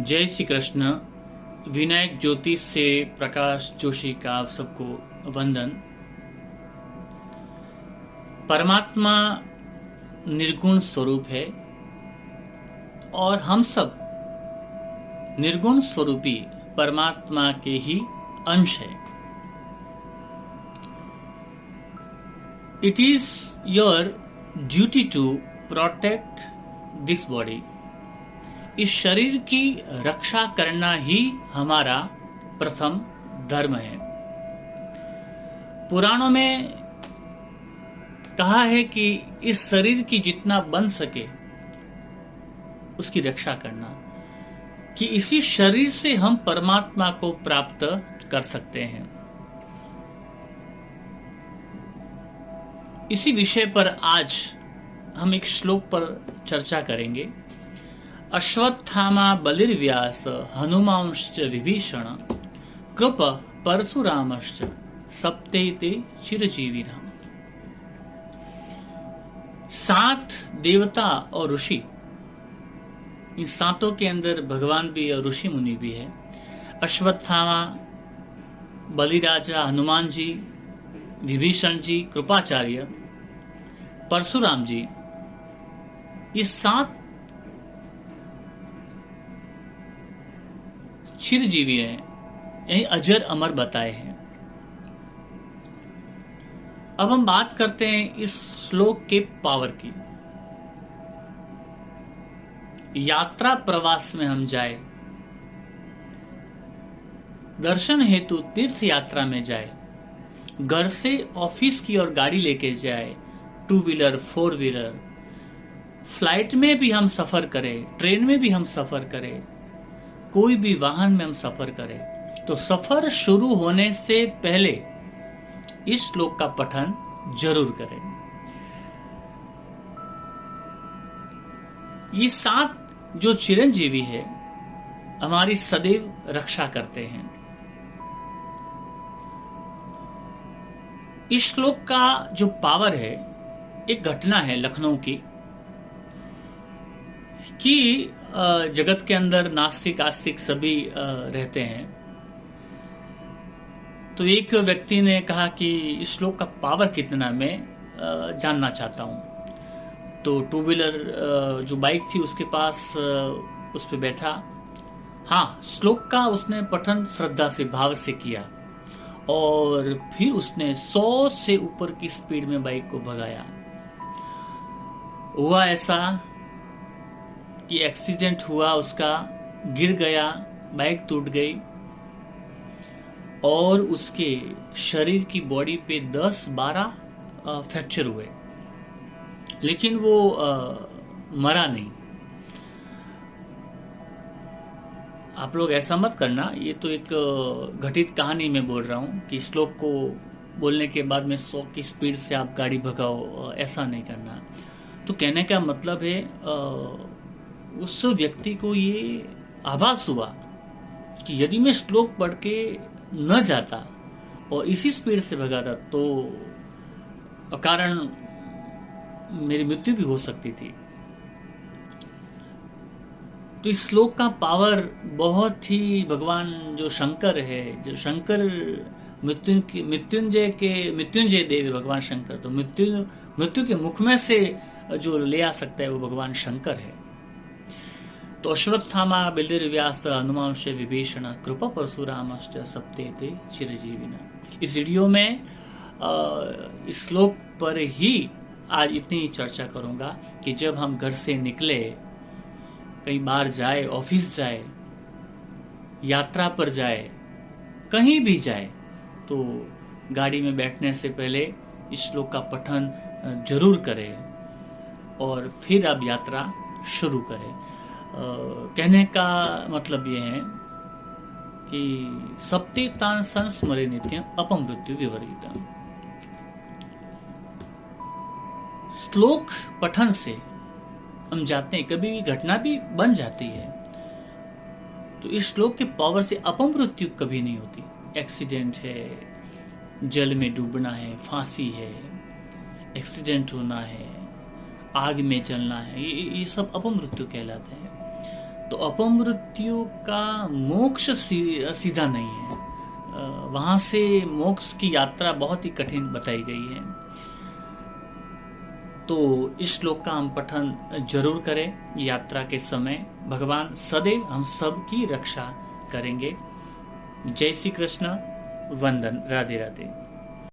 जय श्री कृष्ण। विनायक ज्योति से प्रकाश जोशी का आप सबको वंदन। परमात्मा निर्गुण स्वरूप है और हम सब निर्गुण स्वरूपी परमात्मा के ही अंश है। It is your duty to protect this body. इस शरीर की रक्षा करना ही हमारा प्रथम धर्म है। पुराणों में कहा है कि इस शरीर की जितना बन सके उसकी रक्षा करना, कि इसी शरीर से हम परमात्मा को प्राप्त कर सकते हैं। इसी विषय पर आज हम एक श्लोक पर चर्चा करेंगे। अश्वत्थामा बलिर्व्यास हनुमांश्च विभीषण कृप परशुरामश्च सप्तैते चिरजीविनः। 7 देवता और ऋषि, इन 7 के अंदर भगवान भी और ऋषि मुनि भी है। अश्वत्थामा, बलिराजा हनुमान जी, विभीषण जी, कृपाचार्य, परशुराम जी, ये 7 चिरजीवी हैं, यानी अजर अमर बताए हैं। अब हम बात करते हैं इस श्लोक के पावर की। यात्रा प्रवास में हम जाए, दर्शन हेतु तीर्थ यात्रा में जाए, घर से ऑफिस की ओर गाड़ी लेके जाए, 2 व्हीलर 4 व्हीलर, फ्लाइट में भी हम सफर करें, ट्रेन में भी हम सफर करें, कोई भी वाहन में हम सफर करें, तो सफर शुरू होने से पहले इस श्लोक का पठन जरूर करें। ये 7 जो चिरंजीवी है हमारी सदैव रक्षा करते हैं। इस श्लोक का जो पावर है, एक घटना है लखनऊ की, कि जगत के अंदर नास्तिक आस्तिक सभी रहते हैं। तो एक व्यक्ति ने कहा कि इस श्लोक का पावर कितना, मैं जानना चाहता हूं। तो 2 व्हीलर जो बाइक थी उसके पास उस पे बैठा। हाँ, श्लोक का उसने पठन श्रद्धा से, भाव से किया और फिर उसने 100 से ऊपर की स्पीड में बाइक को भगाया। हुआ ऐसा कि एक्सीडेंट हुआ, उसका गिर गया, बाइक टूट गई और उसके शरीर की बॉडी पे 10-12 फ्रैक्चर हुए, लेकिन वो मरा नहीं। आप लोग ऐसा मत करना, ये तो एक घटित कहानी में बोल रहा हूं कि श्लोक को बोलने के बाद में 100 की स्पीड से आप गाड़ी भगाओ, ऐसा नहीं करना। तो कहने का मतलब है उस व्यक्ति को ये आभास हुआ कि यदि मैं श्लोक पढ़ के न जाता और इसी स्पीड से भगाता तो अकारण मेरी मृत्यु भी हो सकती थी। तो इस श्लोक का पावर बहुत ही, भगवान जो शंकर है, जो शंकर मृत्युंजय देव भगवान शंकर, तो मृत्यु के मुख में से जो ले आ सकता है वो भगवान शंकर है। तो अश्वत्थामा बलिर्व्यास हनुमांश्च विभीषण कृपा परशुरामश्च सप्तैते चिरजीविनः। इस वीडियो में इस श्लोक पर ही आज इतनी चर्चा करूंगा कि जब हम घर से निकले, कहीं बाहर जाए, ऑफिस जाए, यात्रा पर जाए, कहीं भी जाए, तो गाड़ी में बैठने से पहले इस श्लोक का पठन जरूर करें और फिर अब यात्रा शुरू करें। कहने का मतलब ये है कि सप्तेतान संस्मरे नित्यम अपमृत्यु विवर्जितम्। श्लोक पठन से हम जाते हैं, कभी भी घटना भी बन जाती है, तो इस श्लोक के पावर से अपमृत्यु कभी नहीं होती। एक्सीडेंट है, जल में डूबना है, फांसी है, एक्सीडेंट होना है, आग में जलना है, ये सब अपमृत्यु कहलाते हैं। तो अपमृत्यु का मोक्ष सीधा नहीं है, वहां से मोक्ष की यात्रा बहुत ही कठिन बताई गई है। तो इस श्लोक का हम पठन जरूर करें यात्रा के समय। भगवान सदैव हम सब की रक्षा करेंगे। जय श्री कृष्ण, वंदन, राधे राधे।